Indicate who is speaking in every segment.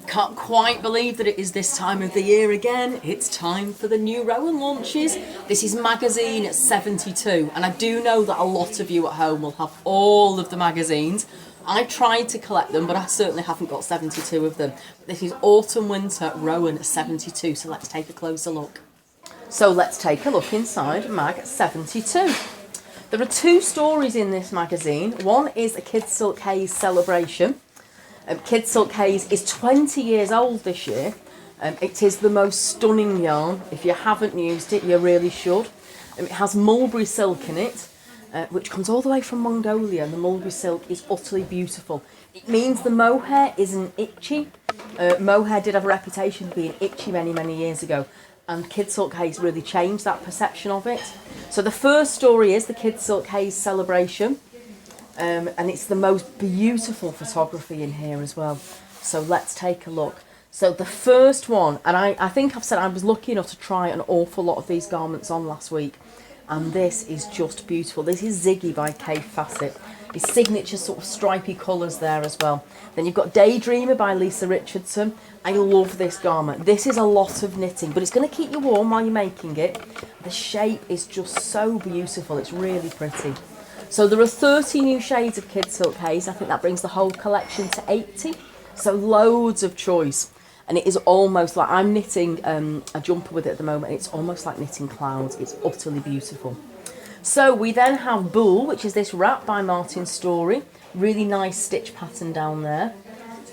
Speaker 1: Can't quite believe that it is this time of the year again. It's time for the new Rowan launches. This is magazine 72, and I do know that a lot of you at home will have all of the magazines. I tried to collect them, but I certainly haven't got 72 of them. This is Autumn Winter Rowan 72, so let's take a closer look. So let's take a look inside mag 72. There are two stories in this magazine. One is a Kidsilk Haze celebration. Kidsilk Haze is 20 years old this year. It is the most stunning yarn. If you haven't used it, you really should. It has mulberry silk in it, which comes all the way from Mongolia, and the mulberry silk is utterly beautiful. It means the mohair isn't itchy. Mohair did have a reputation for being itchy many, many years ago, and Kidsilk Haze really changed that perception of it. So the first story is the Kidsilk Haze celebration. And it's the most beautiful photography in here as well. So let's take a look. So the first one, and I think I've said I was lucky enough to try an awful lot of these garments on last week, and this is just beautiful. This is Ziggy by Kay Fassett. His signature sort of stripy colours there as well. Then you've got Daydreamer by Lisa Richardson. I love this garment. This is a lot of knitting, but it's going to keep you warm while you're making it. The shape is just so beautiful. It's really pretty. So there are 30 new shades of Kidsilk Haze. I think that brings the whole collection to 80. So loads of choice. And it is almost like, I'm knitting a jumper with it at the moment. It's almost like knitting clouds. It's utterly beautiful. So we then have Bull, which is this wrap by Martin Story. Really nice stitch pattern down there.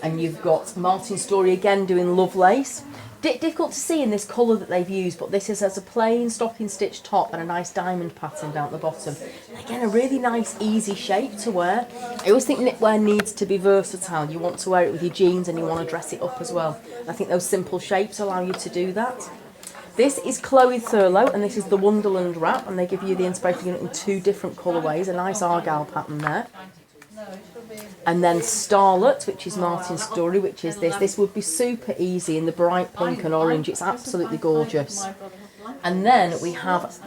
Speaker 1: And you've got Martin Story again doing Lovelace. Difficult to see in this colour that they've used, but this is as a plain stocking stitch top and a nice diamond pattern down at the bottom. Again, a really nice easy shape to wear. I always think knitwear needs to be versatile. You want to wear it with your jeans and you want to dress it up as well. I think those simple shapes allow you to do that. This is Chloe Thurlow, and this is the Wonderland wrap, and they give you the inspiration in two different colourways, a nice argyle pattern there. And then Starlet, which is Martin's Story, which is this. This would be super easy in the bright pink and orange. It's absolutely gorgeous. And then we have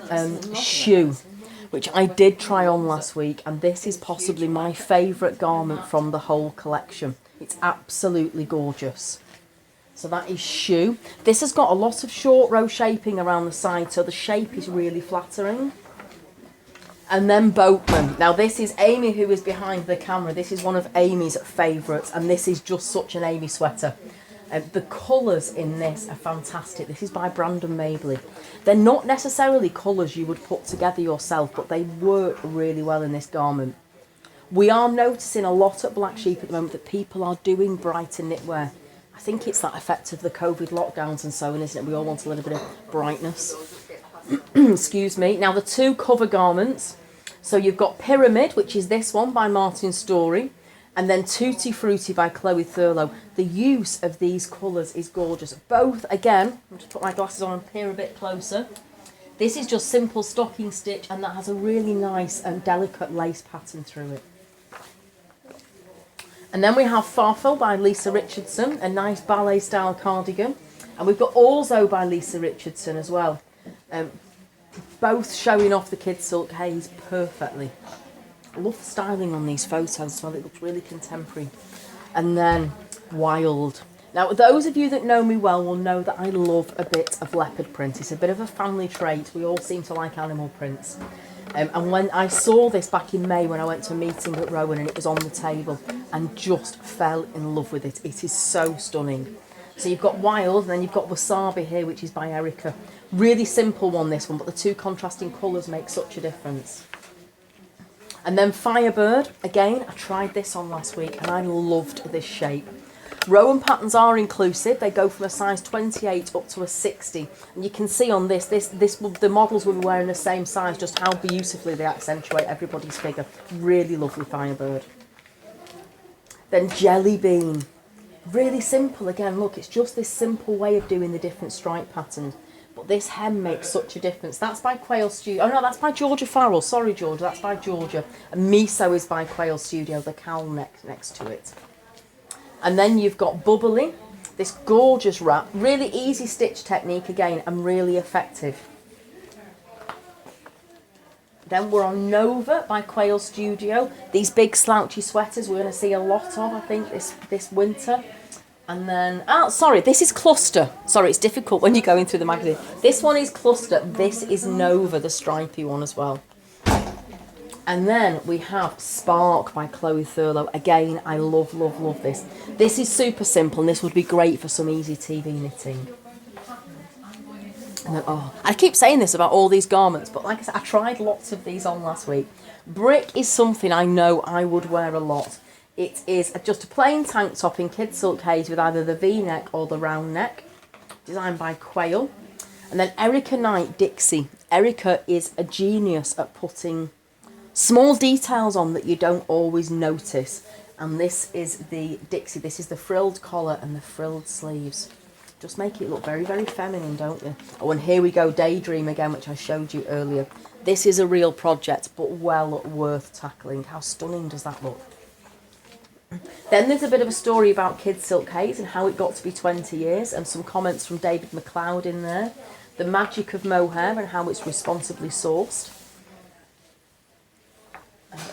Speaker 1: Shoe, which I did try on last week, and this is possibly my favourite garment from the whole collection. It's absolutely gorgeous. So that is Shoe. This has got a lot of short row shaping around the side, so the shape is really flattering. And then Boatman. Now this is Amy who is behind the camera. This is one of Amy's favourites, and this is just such an Amy sweater. The colours in this are fantastic. This is by Brandon Mabley. They're not necessarily colours you would put together yourself, but they work really well in this garment. We are noticing a lot at Black Sheep at the moment that people are doing brighter knitwear. I think it's that effect of the COVID lockdowns and so on, isn't it? We all want a little bit of brightness. Excuse me. Now the two cover garments. So you've got Pyramid, which is this one by Martin Story, and then Tutti Frutti by Chloe Thurlow. The use of these colours is gorgeous. Both, again, I'll just put my glasses on and peer a bit closer. This is just simple stocking stitch, and that has a really nice and delicate lace pattern through it. And then we have Farfel by Lisa Richardson, a nice ballet style cardigan. And we've got Orzo by Lisa Richardson as well. Both showing off the Kidsilk Haze perfectly. I love the styling on these photos as well. It looks really contemporary. And then Wild. Now, those of you that know me well will know that I love a bit of leopard print. It's a bit of a family trait. We all seem to like animal prints. And when I saw this back in May when I went to a meeting at Rowan and it was on the table, and just fell in love with it. It is so stunning. So you've got Wild, and then you've got Wasabi here, which is by Erica. Really simple one, this one, but the two contrasting colours make such a difference. And then Firebird, again, I tried this on last week, and I loved this shape. Rowan patterns are inclusive. They go from a size 28 up to a 60. And you can see on this the models will be wearing the same size, just how beautifully they accentuate everybody's figure. Really lovely Firebird. Then Jelly Bean. Really simple again. Look, it's just this simple way of doing the different stripe patterns. But this hem makes such a difference. That's by Quail Studio. Oh no, that's by Georgia Farrell. Sorry, Georgia, that's by Georgia. And Miso is by Quail Studio, the cowl next to it. And then you've got Bubbly, this gorgeous wrap. Really easy stitch technique again, and really effective. Then we're on Nova by Quail Studio. These big slouchy sweaters we're going to see a lot of, I think, this winter. And then, oh, sorry, this is Cluster. Sorry, it's difficult when you're going through the magazine. This one is Cluster. This is Nova, the stripy one as well. And then we have Spark by Chloe Thurlow. Again, I love, love, love this. This is super simple, and this would be great for some easy TV knitting. And then, oh, I keep saying this about all these garments, but like I said, I tried lots of these on last week. Brick is something I know I would wear a lot. It is just a plain tank top in Kidsilk Haze with either the V-neck or the round neck, designed by Quail. And then Erica Knight Dixie. Erica is a genius at putting small details on that you don't always notice. And this is the Dixie. This is the frilled collar and the frilled sleeves. Just make it look very, very feminine, don't you? Oh, and here we go, Daydream again, which I showed you earlier. This is a real project, but well worth tackling. How stunning does that look? Then there's a bit of a story about Kidsilk Haze and how it got to be 20 years, and some comments from David McLeod in there. The magic of mohair and how it's responsibly sourced.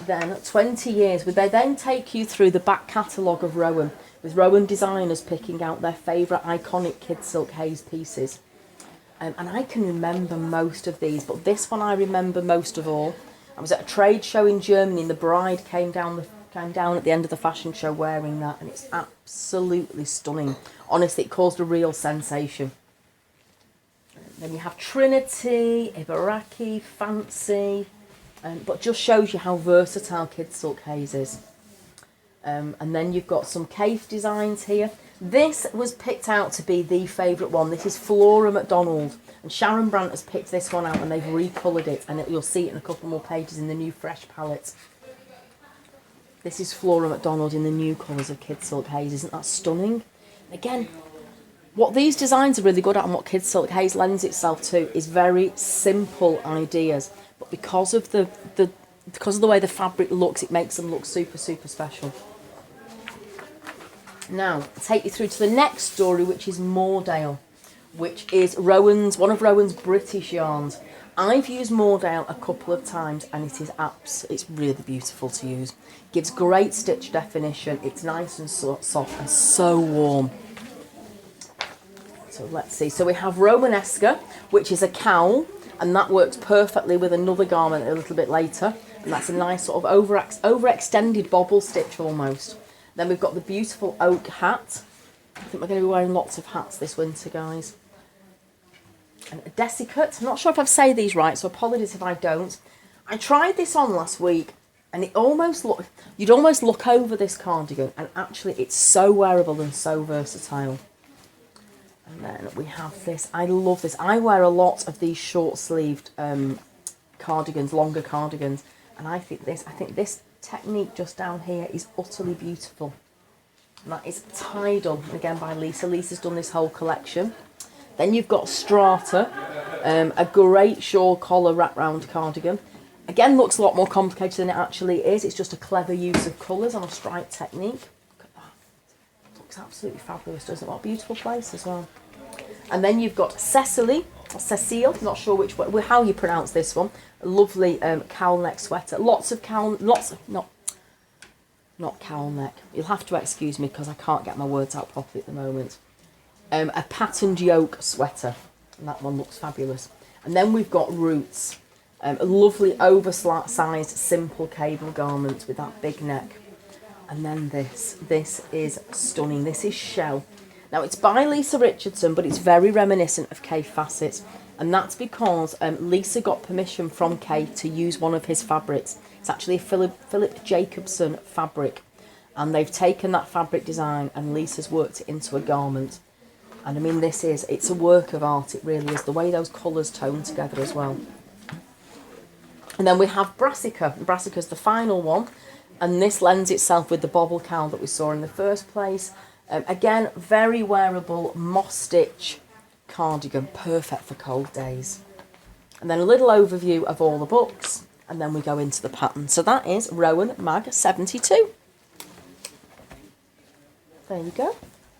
Speaker 1: Then 20 years, they then take you through the back catalogue of Rowan, with Rowan designers picking out their favourite iconic Kidsilk Haze pieces. And I can remember most of these, but this one I remember most of all. I was at a trade show in Germany and the bride came down at the end of the fashion show wearing that, and it's absolutely stunning. Honestly, it caused a real sensation. Then you have Trinity, Ibaraki, Fancy, but just shows you how versatile Kidsilk Haze is. And then you've got some Cafe designs here. This was picked out to be the favourite one. This is Flora MacDonald, and Sharon Brandt has picked this one out and they've recoloured it, and you'll see it in a couple more pages in the new fresh palette. This is Flora MacDonald in the new colours of Kidsilk Haze. Isn't that stunning? Again, what these designs are really good at and what Kidsilk Haze lends itself to is very simple ideas, but because of the way the fabric looks, it makes them look super, super special. Now, I'll take you through to the next story, which is Moordale, which is one of Rowan's British yarns. I've used Moordale a couple of times and it's really beautiful to use. Gives great stitch definition, it's nice and soft and so warm. So let's see, so we have Romanesca, which is a cowl, and that works perfectly with another garment a little bit later. And that's a nice sort of overextended bobble stitch almost. Then we've got the beautiful oak hat. I think we're going to be wearing lots of hats this winter, guys. And a desiccate. I'm not sure if I've said these right, so apologies if I don't. I tried this on last week, and you'd almost look over this cardigan, and actually it's so wearable and so versatile. And then we have this. I love this. I wear a lot of these short-sleeved cardigans, longer cardigans. And I think this technique just down here is utterly beautiful. And that is Tidal, again by Lisa. Lisa's done this whole collection. Then you've got Strata, a great shawl collar wrap-round cardigan. Again, looks a lot more complicated than it actually is. It's just a clever use of colours on a stripe technique. Look at that. It looks absolutely fabulous, doesn't it? What a beautiful place as well. And then you've got Cecile, not sure which way, how you pronounce this one. A lovely cowl neck sweater. Not cowl neck. You'll have to excuse me because I can't get my words out properly at the moment. A patterned yoke sweater, and that one looks fabulous. And then we've got Roots, a lovely oversized simple cable garment with that big neck. And then this is stunning. This is Shell. Now it's by Lisa Richardson, but it's very reminiscent of Kay Facets, and that's because Lisa got permission from Kay to use one of his fabrics. It's actually a Philip Jacobson fabric, and they've taken that fabric design and Lisa's worked it into a garment. And I mean, it's a work of art, it really is, the way those colours tone together as well. And then we have Brassica. Brassica's the final one, and this lends itself with the bobble cowl that we saw in the first place. Again, very wearable moss stitch cardigan, perfect for cold days. And then a little overview of all the books, and then we go into the pattern. So that is Rowan Mag 72. There you go.